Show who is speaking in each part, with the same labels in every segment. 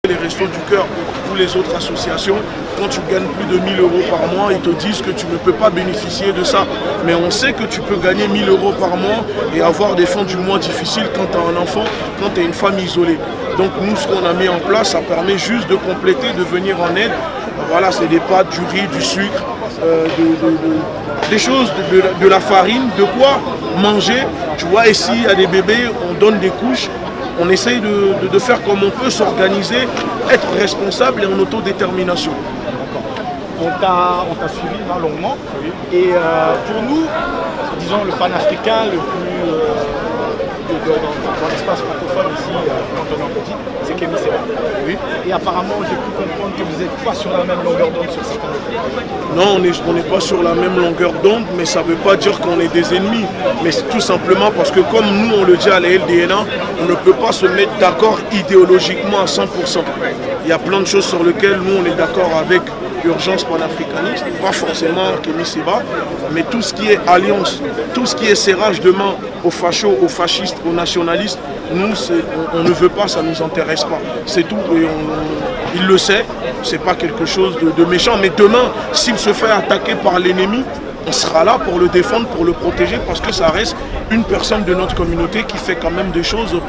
Speaker 1: Les Restos du Cœur ou les autres associations, quand tu gagnes plus de 1000 € par mois, ils te disent que tu ne peux pas bénéficier de ça. Mais on sait que tu peux gagner 1000 € par mois et avoir des fins du mois difficiles quand tu as un enfant, quand tu es une femme isolée. Donc nous, ce qu'on a mis en place, ça permet juste de compléter, de venir en aide. Voilà, c'est des pâtes, du riz, du sucre, des choses, de la farine, de quoi manger. Tu vois, ici, il y a des bébés, on donne des couches. On essaye de faire comme on peut, s'organiser, être responsable et en autodétermination.
Speaker 2: On t'a suivi longuement. Oui. Et pour nous, disons le panafricain le plus dans l'espace francophone ici, quand on est petit, c'est Kémy Séba. Oui. Et apparemment, j'ai pu comprendre que vous n'êtes pas sur la même longueur d'onde sur certains domaines.
Speaker 1: Non, on n'est pas sur la même longueur d'onde, mais ça ne veut pas dire qu'on est des ennemis. Mais c'est tout simplement parce que comme nous, on le dit à la LDNA, on ne peut pas se mettre d'accord idéologiquement à 100%. Il y a plein de choses sur lesquelles nous, on est d'accord avec l'urgence panafricaniste, pas forcément Kémy Séba, mais tout ce qui est alliance, tout ce qui est serrage de main aux fachos, aux fascistes, aux nationalistes, nous, on ne veut pas, ça ne nous intéresse pas. C'est tout, et il le sait, c'est pas quelque chose de méchant, mais demain, s'il se fait attaquer par l'ennemi, on sera là pour le défendre, pour le protéger, parce que ça reste une personne de notre communauté qui fait quand même des choses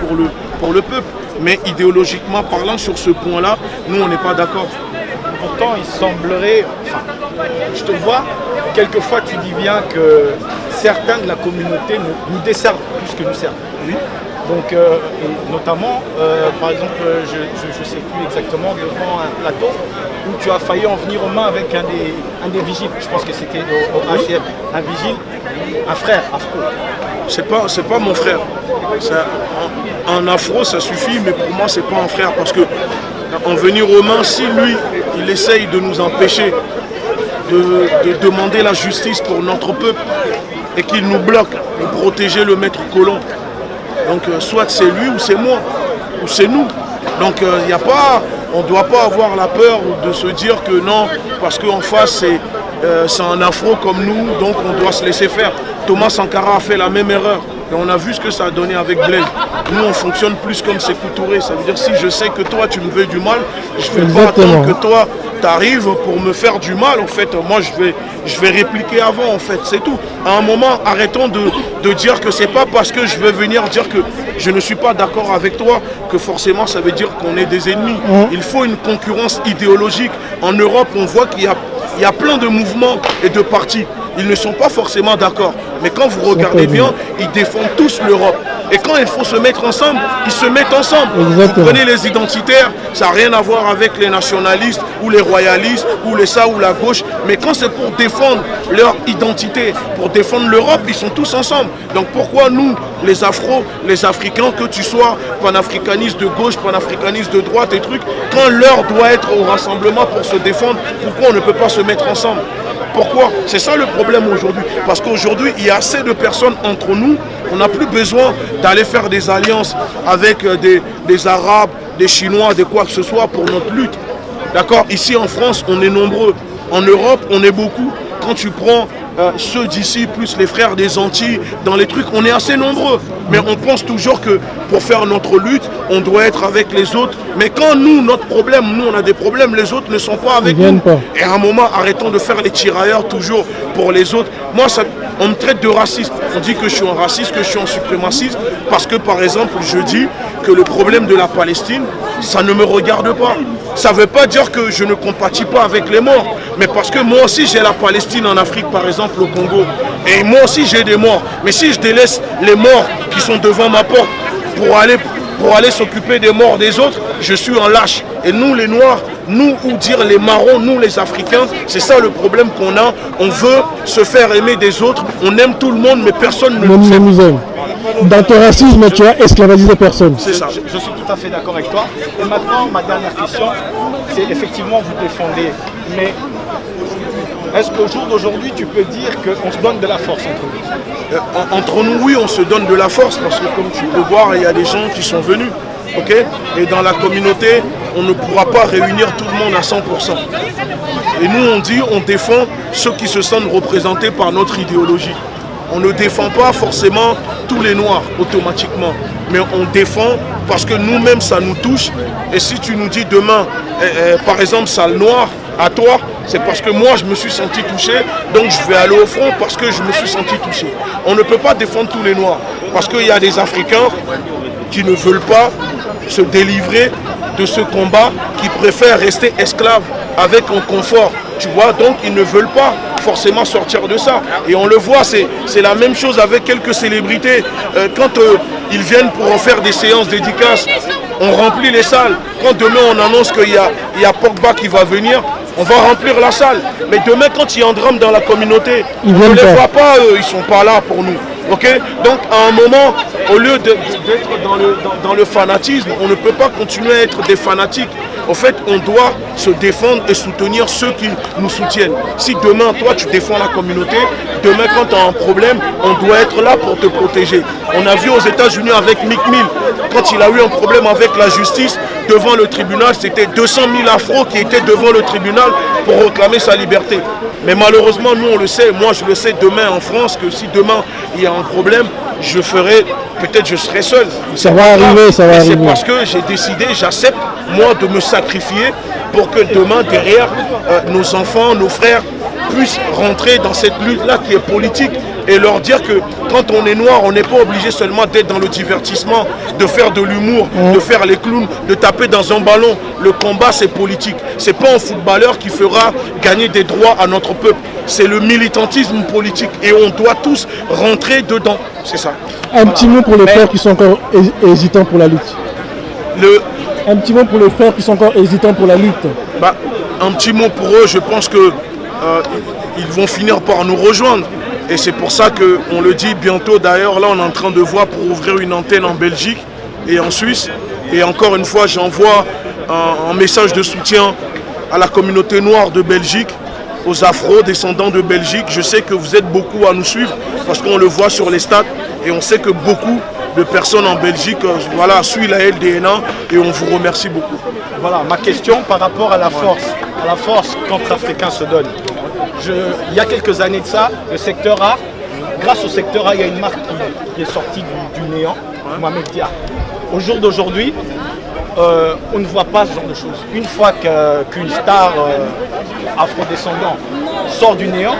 Speaker 1: pour le peuple. Mais idéologiquement parlant, sur ce point-là, nous, on n'est pas d'accord.
Speaker 2: Pourtant, il semblerait, enfin, je te vois, quelquefois tu dis bien que certains de la communauté nous desservent plus que nous servent. Oui. Donc, et notamment, par exemple, je ne sais plus exactement, devant un plateau où tu as failli en venir aux mains avec un des vigiles. Je pense que c'était au HM, un vigile, un frère afro.
Speaker 1: C'est pas mon frère. Un afro, ça suffit, mais pour moi, c'est pas un frère. Parce que en venir aux mains, si lui, il essaye de nous empêcher de demander la justice pour notre peuple et qu'il nous bloque de protéger le maître colon. Donc soit c'est lui ou c'est moi, ou c'est nous. Donc il n'y a pas, on ne doit pas avoir la peur de se dire que non, parce qu'en face c'est un afro comme nous, donc on doit se laisser faire. Thomas Sankara a fait la même erreur. Et on a vu ce que ça a donné avec Blaise. Nous, on fonctionne plus comme Sékou Touré. Ça veut dire si je sais que toi, tu me veux du mal, je ne vais pas attendre que toi, tu arrives pour me faire du mal. En fait, moi, je vais répliquer avant, en fait. C'est tout. À un moment, arrêtons de dire que c'est pas parce que je veux venir dire que je ne suis pas d'accord avec toi que forcément, ça veut dire qu'on est des ennemis. Il faut une concurrence idéologique. En Europe, on voit qu'il y a plein de mouvements et de partis. Ils ne sont pas forcément d'accord. Mais quand vous regardez bien, ils défendent tous l'Europe. Et quand il faut se mettre ensemble, ils se mettent ensemble. Exactement. Vous prenez les identitaires, ça n'a rien à voir avec les nationalistes ou les royalistes ou les ça ou la gauche. Mais quand c'est pour défendre leur identité, pour défendre l'Europe, ils sont tous ensemble. Donc pourquoi nous, les Afros, les Africains, que tu sois panafricaniste de gauche, panafricaniste de droite et trucs, quand l'heure doit être au rassemblement pour se défendre, pourquoi on ne peut pas se mettre ensemble ? Pourquoi? C'est ça le problème aujourd'hui. Parce qu'aujourd'hui, il y a assez de personnes entre nous. On n'a plus besoin d'aller faire des alliances avec des Arabes, des Chinois, de quoi que ce soit pour notre lutte. D'accord? Ici en France, on est nombreux. En Europe, on est beaucoup. Quand tu prends ceux d'ici, plus les frères des Antilles, dans les trucs, on est assez nombreux. Mais on pense toujours que pour faire notre lutte, on doit être avec les autres. Mais quand nous, notre problème, nous on a des problèmes, les autres ne sont pas avec nous. Et à un moment, arrêtons de faire les tirailleurs toujours pour les autres. Moi, on me traite de raciste. On dit que je suis un raciste, que je suis un suprémaciste. Parce que par exemple, je dis que le problème de la Palestine, ça ne me regarde pas. Ça ne veut pas dire que je ne compatis pas avec les morts. Mais parce que moi aussi, j'ai la Palestine en Afrique, par exemple, au Congo. Et moi aussi, j'ai des morts. Mais si je délaisse les morts qui sont devant ma porte pour aller s'occuper des morts des autres, je suis un lâche. Et nous, les Noirs, nous, ou dire les marrons, nous, les Africains, c'est ça le problème qu'on a. On veut se faire aimer des autres. On aime tout le monde, mais personne ne nous aime.
Speaker 3: Dans ton racisme, tu as esclavagé personne.
Speaker 1: C'est ça.
Speaker 2: Je suis tout à fait d'accord avec toi. Et maintenant, ma dernière question, c'est effectivement, vous défendez. Mais est-ce qu'au jour d'aujourd'hui, tu peux dire qu'on se donne de la force entre nous?
Speaker 1: Entre nous, oui, on se donne de la force. Parce que comme tu peux voir, il y a des gens qui sont venus. Okay? Et dans la communauté, on ne pourra pas réunir tout le monde à 100%. Et nous, on dit, on défend ceux qui se sentent représentés par notre idéologie. on ne défend pas forcément tous les noirs automatiquement, mais on défend parce que nous-mêmes ça nous touche. Et si tu nous dis demain, par exemple, sale noir, à toi, c'est parce que moi je me suis senti touché, donc je vais aller au front parce que je me suis senti touché. On ne peut pas défendre tous les noirs, parce qu'il y a des Africains qui ne veulent pas se délivrer de ce combat, qui préfèrent rester esclaves avec un confort, tu vois, donc ils ne veulent pas forcément sortir de ça. Et on le voit, c'est la même chose avec quelques célébrités. Quand ils viennent pour en faire des séances dédicaces, on remplit les salles. Quand demain on annonce qu'il y a Pogba qui va venir, on va remplir la salle. Mais demain, quand il y a un drame dans la communauté, on ne les voit pas, eux, ils ne sont pas là pour nous. Okay? Donc à un moment, au lieu d'être dans le fanatisme, on ne peut pas continuer à être des fanatiques. En fait, on doit se défendre et soutenir ceux qui nous soutiennent. Si demain, toi, tu défends la communauté, demain, quand tu as un problème, on doit être là pour te protéger. On a vu aux États-Unis avec Meek Mill, quand il a eu un problème avec la justice, devant le tribunal, c'était 200 000 afros qui étaient devant le tribunal pour réclamer sa liberté. Mais malheureusement, nous, on le sait, moi, je le sais demain en France, que si demain, il y a un problème, je ferai, peut-être je serai seul.
Speaker 3: Ça va arriver, ça va arriver.
Speaker 1: C'est parce que j'ai décidé, j'accepte, moi, de me sacrifier pour que demain, derrière, nos enfants, nos frères puissent rentrer dans cette lutte-là qui est politique et leur dire que quand on est noir, on n'est pas obligé seulement d'être dans le divertissement, de faire de l'humour, de faire les clowns, de taper dans un ballon. Le combat, c'est politique. C'est pas un footballeur qui fera gagner des droits à notre peuple. C'est le militantisme politique et on doit tous rentrer dedans. C'est ça.
Speaker 3: Un petit mot pour les frères qui sont encore hésitants pour la lutte. Un petit mot pour les frères qui sont encore hésitants pour la lutte.
Speaker 1: Un petit mot pour eux, je pense que ils vont finir par nous rejoindre. Et c'est pour ça qu'on le dit bientôt. D'ailleurs, là, on est en train de voir pour ouvrir une antenne en Belgique et en Suisse. Et encore une fois, j'envoie un message de soutien à la communauté noire de Belgique, aux afro-descendants de Belgique. Je sais que vous êtes beaucoup à nous suivre parce qu'on le voit sur les stats. Et on sait que beaucoup de personnes en Belgique suivent la LDNA et on vous remercie beaucoup.
Speaker 2: Voilà, ma question par rapport à la force qu'entre Africains se donne. Il y a quelques années de ça, le secteur A, grâce au secteur A, il y a une marque qui est sortie du néant, Mohamed Dia. Au jour d'aujourd'hui, on ne voit pas ce genre de choses. Une fois qu'une star afrodescendant sort du néant,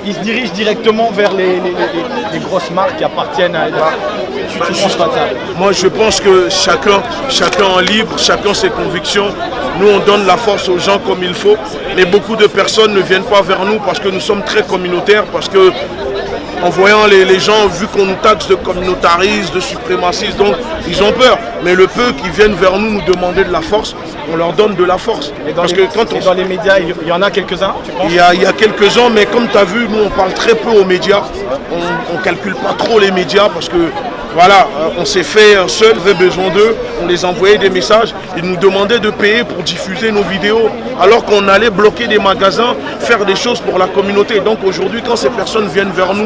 Speaker 2: il se dirige directement vers les grosses marques qui appartiennent à... Tu penses pas de ça?
Speaker 1: Moi, je pense que chacun est libre, chacun ses convictions. Nous, on donne la force aux gens comme il faut. Mais beaucoup de personnes ne viennent pas vers nous parce que nous sommes très communautaires, parce que en voyant les gens, vu qu'on nous taxe de communautaristes, de suprémacistes, donc ils ont peur. Mais le peu qui viennent vers nous demander de la force, on leur donne de la force.
Speaker 2: Dans les médias, il y en a quelques-uns, tu penses?
Speaker 1: Il y a quelques-uns, mais comme tu as vu, nous on parle très peu aux médias. On ne calcule pas trop les médias parce que voilà, on s'est fait seul, on avait besoin d'eux, on les envoyait des messages, ils nous demandaient de payer pour diffuser nos vidéos, alors qu'on allait bloquer des magasins, faire des choses pour la communauté. Donc aujourd'hui, quand ces personnes viennent vers nous,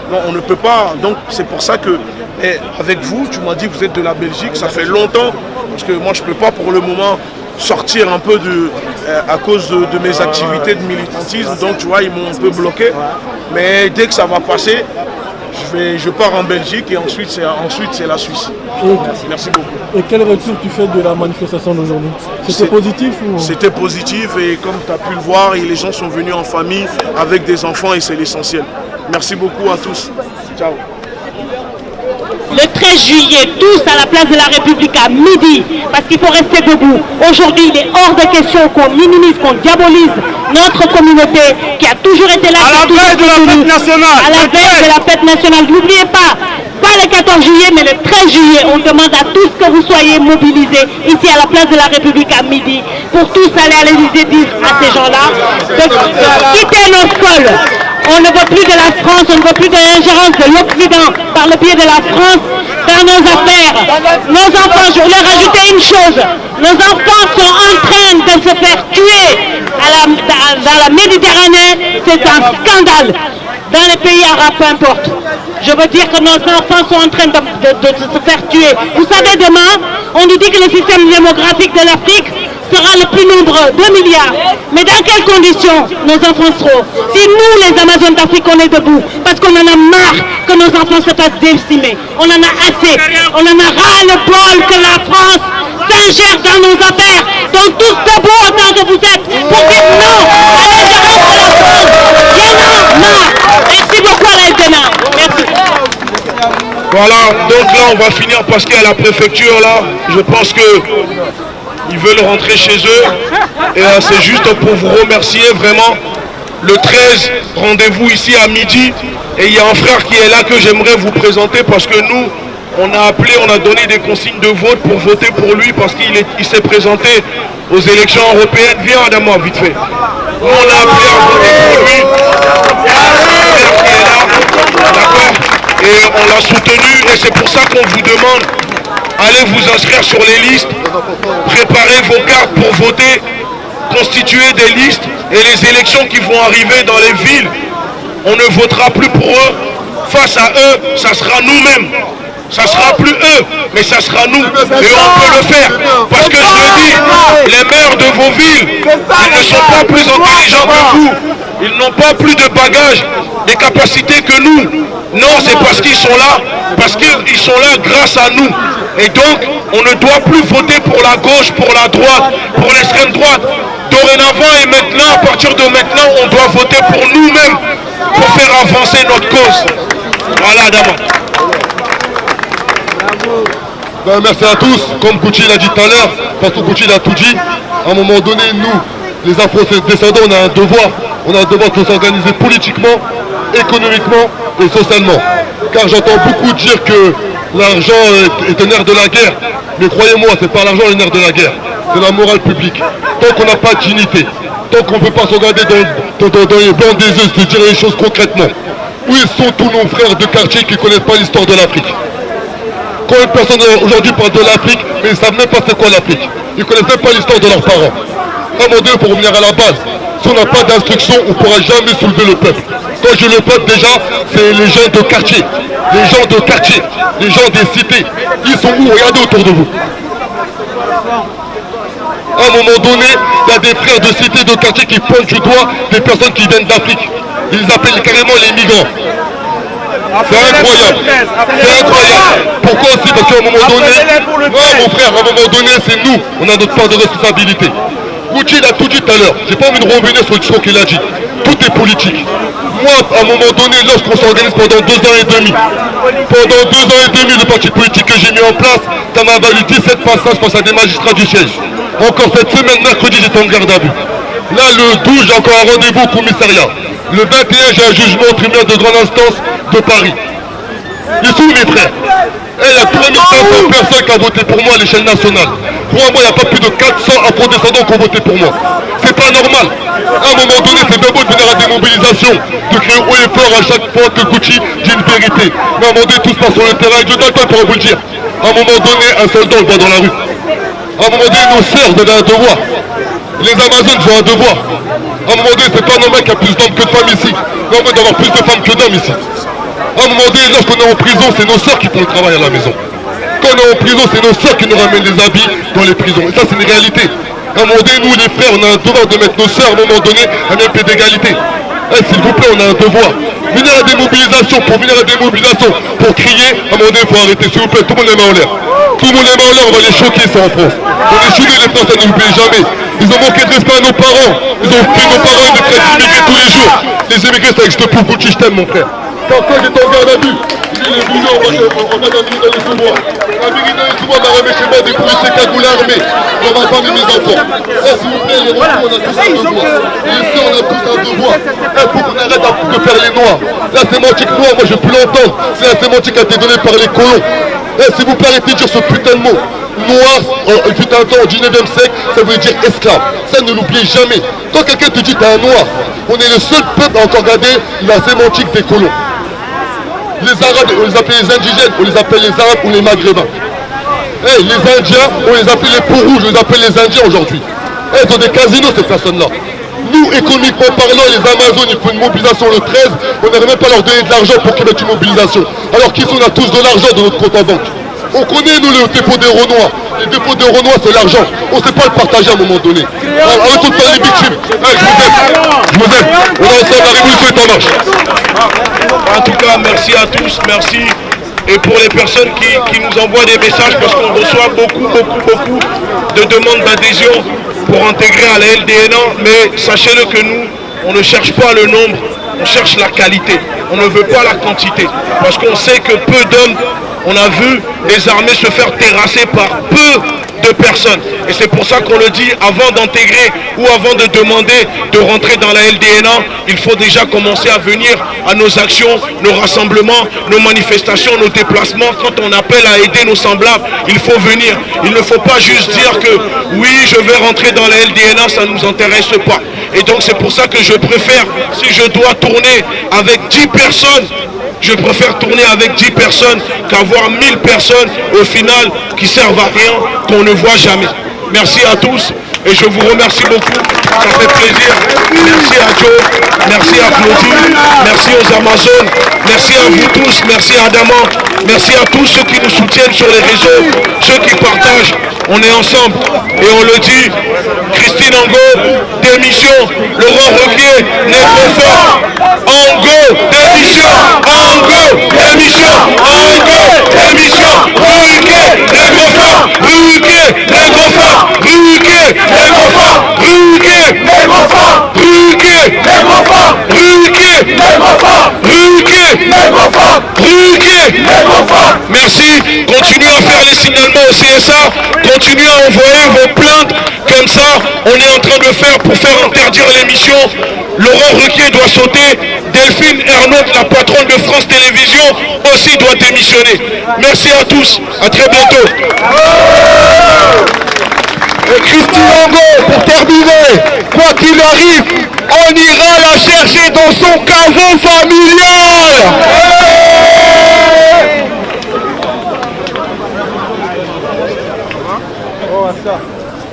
Speaker 1: non, on ne peut pas. Donc c'est pour ça que, avec vous, tu m'as dit que vous êtes de la Belgique, ça fait longtemps, parce que moi je ne peux pas pour le moment sortir un peu à cause de mes activités de militantisme, donc tu vois, ils m'ont un peu bloqué. Mais dès que ça va passer, je pars en Belgique et ensuite c'est la Suisse. Merci beaucoup.
Speaker 3: Et quel retour tu fais de la manifestation d'aujourd'hui? C'était positif ou...
Speaker 1: C'était positif et comme tu as pu le voir, les gens sont venus en famille avec des enfants et c'est l'essentiel. Merci beaucoup à tous. Ciao.
Speaker 4: Le 13 juillet, tous à la place de la République à midi, parce qu'il faut rester debout. Aujourd'hui, il est hors de question qu'on minimise, qu'on diabolise notre communauté qui a toujours été là.
Speaker 5: À la veille de la fête nationale.
Speaker 4: À la veille de la fête nationale. N'oubliez pas le 14 juillet, mais le 13 juillet, on demande à tous que vous soyez mobilisés ici à la place de la République à midi, pour tous aller à l'Élysée dire à ces gens-là de quitter nos sols. On ne veut plus de la France, on ne veut plus de l'ingérence de l'Occident par le biais de la France dans nos affaires. Nos enfants, je voulais rajouter une chose, nos enfants sont en train de se faire tuer dans la Méditerranée, c'est un scandale. Dans les pays arabes, peu importe. Je veux dire que nos enfants sont en train de se faire tuer. Vous savez, demain, on nous dit que le système démographique de l'Afrique, sera le plus nombreux, 2 milliards. Mais dans quelles conditions nos enfants seront? Si nous, les Amazones d'Afrique, on est debout, parce qu'on en a marre que nos enfants se fassent décimer. On en a assez. On en a ras-le-bol que la France s'ingère dans nos affaires. Donc tous debout autant que vous êtes pour dire non à l'ingérence de la France. Y'en a marre. Merci beaucoup à l'Aldena. Merci.
Speaker 1: Voilà, donc là on va finir parce qu'à la préfecture là, je pense que ils veulent rentrer chez eux. Et c'est juste pour vous remercier vraiment. Le 13, rendez-vous ici à midi. Et il y a un frère qui est là que j'aimerais vous présenter parce que nous, on a appelé, on a donné des consignes de vote pour voter pour lui parce qu'il s'est présenté aux élections européennes. Viens Adama, vite fait. Nous, on a appelé à voter pour lui. Il y a un frère qui est là, d'accord? Et on l'a soutenu et c'est pour ça qu'on vous demande, allez vous inscrire sur les listes, préparez vos cartes pour voter, constituer des listes et les élections qui vont arriver dans les villes, on ne votera plus pour eux. Face à eux, ça sera nous-mêmes. Ça sera plus eux, mais ça sera nous. Et on peut le faire. Parce que je le dis, les maires de vos villes, ils ne sont pas plus intelligents que vous. Ils n'ont pas plus de bagages, des capacités que nous. Non, c'est parce qu'ils sont là, parce qu'ils sont là grâce à nous. Et donc, on ne doit plus voter pour la gauche, pour la droite, pour l'extrême droite. Dorénavant et maintenant, à partir de maintenant, on doit voter pour nous-mêmes, pour faire avancer notre cause. Voilà, d'abord.
Speaker 6: Ben, merci à tous. Comme Kouchi l'a dit tout à l'heure, Fatou Kouchi l'a tout dit, à un moment donné, nous, les afro-descendants, on a un devoir. On a un devoir de s'organiser politiquement, économiquement et socialement. Car j'entends beaucoup dire que l'argent est un nerf de la guerre. Mais croyez-moi, c'est pas l'argent le nerf de la guerre. C'est la morale publique. Tant qu'on n'a pas de dignité, tant qu'on ne peut pas se regarder dans les blancs des yeux, se dire les choses concrètement. Où sont tous nos frères de quartier qui ne connaissent pas l'histoire de l'Afrique? Quand une personne aujourd'hui parle de l'Afrique, mais ils ne savent même pas c'est quoi l'Afrique. Ils ne connaissent même pas l'histoire de leurs parents. À un moment donné, pour revenir à la base, si on n'a pas d'instruction, on ne pourra jamais soulever le peuple. Quand je dis le peuple, déjà, c'est les gens de quartier. Les gens de quartier, les gens des cités. Ils sont où? Regardez autour de vous. À un moment donné, il y a des frères de cité, de quartier qui pointent du doigt des personnes qui viennent d'Afrique. Ils les appellent carrément les migrants. C'est incroyable. C'est incroyable. Pourquoi aussi? Parce qu'à un moment donné, non mon frère, à un moment donné, c'est nous. On a notre part de responsabilité. Kouchi l'a tout dit tout à l'heure. J'ai pas envie de revenir sur le discours qu'il a dit. Tout est politique. Moi, à un moment donné, lorsqu'on s'organise pendant 2 ans et demi, le parti politique que j'ai mis en place, ça m'a valu 17 passages face à des magistrats du siège. Encore cette semaine, mercredi, j'étais en garde à vue. Là, le 12, j'ai encore un rendez-vous au commissariat. Le 21, j'ai un jugement au tribunal de grande instance de Paris. Ils sont où mes frères? Il y a 3500 personnes qui ont voté pour moi à l'échelle nationale. Crois-moi, il n'y a pas plus de 400 afro-descendants qui ont voté pour moi. C'est pas normal. À un moment donné, c'est bien beau de venir à des mobilisations, de crier haut et fort à chaque fois que Kouchi dit une vérité. Mais à un moment donné, tout se passe sur le terrain. Je donne le temps pour vous le dire. À un moment donné, un soldat, on le voit dans la rue. À un moment donné, nos sœurs, vous avez un devoir. Les Amazones ont un devoir. À un moment donné, c'est pas normal qu'il y a plus d'hommes que de femmes ici. Normal d'avoir plus de femmes que d'hommes ici. À un moment donné, lorsqu'on est en prison, c'est nos sœurs qui font le travail à la maison. Quand on est en prison, c'est nos sœurs qui nous ramènent les habits dans les prisons. Et ça, c'est une réalité. À un moment donné, nous, les frères, on a un devoir de mettre nos sœurs, à un moment donné, à un même pied d'égalité. S'il vous plaît, on a un devoir. Venir à des mobilisations, pour crier, à un moment donné, il faut arrêter. S'il vous plaît, tout le monde les met en l'air. Tout le monde les met en l'air, on va les choquer, ça, en France. On est choqués, les Français, ne nous oubliez jamais. Ils ont manqué de respect à nos parents. Ils ont pris nos parents de traiter d'immigrés tous les jours. Les immigrés, ça existe pour Kouchi, je t'aime, mon frère. Quand j'étais en garde à vue, il est venu, on va dans le sous-bois. Un mairie dans le sous-bois m'a remis chez moi des policiers cagoulés armés. On va pas mes enfants. S'il vous plaît, les enfants, on a tous un devoir. Les sœurs, on a tous un devoir. Il faut qu'on arrête de faire les noirs. La sémantique noire, moi je peux l'entendre. C'est la sémantique qui a été donnée par les colons. S'il vous plaît, arrêtez de dire ce putain de mot. Noir, il fut un temps au 19e siècle, ça veut dire esclave. Ça, ne l'oubliez jamais. Quand quelqu'un te dit t'es un noir, on est le seul peuple à encore garder la sémantique des colons. Les Arabes, on les appelle les indigènes, on les appelle les Arabes ou les Maghrébins. Les Indiens, on les appelle les peaux rouges, on les appelle les Indiens aujourd'hui. Ils ont des casinos, ces personnes-là. Nous, économiquement parlant, les Amazones, il faut une mobilisation le 13, on n'arrive même pas à leur donner de l'argent pour qu'ils mettent une mobilisation. Alors qu'ici, on a tous de l'argent dans notre compte en banque. On connaît, nous, le dépôt des Renois. Les défauts de Renoir, c'est l'argent. On ne sait pas le partager à un moment donné. Avec tout le temps les victimes. Je vous aime. On est ensemble, la révolution est en marche.
Speaker 1: En tout cas, merci à tous, merci. Et pour les personnes qui nous envoient des messages, parce qu'on reçoit beaucoup de demandes d'adhésion pour intégrer à la LDNA, mais sachez-le que nous, on ne cherche pas le nombre, on cherche la qualité. On ne veut pas la quantité, parce qu'on sait que peu d'hommes, on a vu les armées se faire terrasser par peu de personnes. Et c'est pour ça qu'on le dit, avant d'intégrer ou avant de demander de rentrer dans la LDNA, il faut déjà commencer à venir à nos actions, nos rassemblements, nos manifestations, nos déplacements. Quand on appelle à aider nos semblables, il faut venir. Il ne faut pas juste dire que oui, je vais rentrer dans la LDNA, ça ne nous intéresse pas. Et donc c'est pour ça que je préfère, si je dois tourner avec 10 personnes, je préfère tourner avec 10 personnes qu'avoir 1000 personnes au final qui servent à rien, qu'on ne voit jamais. Merci à tous et je vous remercie beaucoup. Ça fait plaisir. Merci à Joe, merci à Claudie, merci aux Amazones, merci à vous tous, merci à Adama, merci à tous ceux qui nous soutiennent sur les réseaux, ceux qui partagent. On est ensemble et on le dit. Christine Angot, démission. Laurent Ruquier, Négrefort. Angot, démission. Angot, démission. Angot, démission. Ruquier, Négrefort. Ruquier, Négrefort. Ruquier, Négrefort. Ruquier, Négrefort. Ruquier, Négrefort. Ruquier, Négrefort. Ruquier, Négrefort. Ruquier, Négrefort. Merci. Continuez à faire les signalements au CSA. Continuez à envoyer vos plaintes. Comme ça, on est en train de faire pour faire interdire l'émission. Laurent Ruquier doit sauter. Delphine Ernotte, la patronne de France Télévisions, aussi doit démissionner. Merci à tous. À très bientôt.
Speaker 6: Et Christine Angot, pour terminer, quoi qu'il arrive, on ira la chercher dans son caveau familial.
Speaker 2: Oh, ça.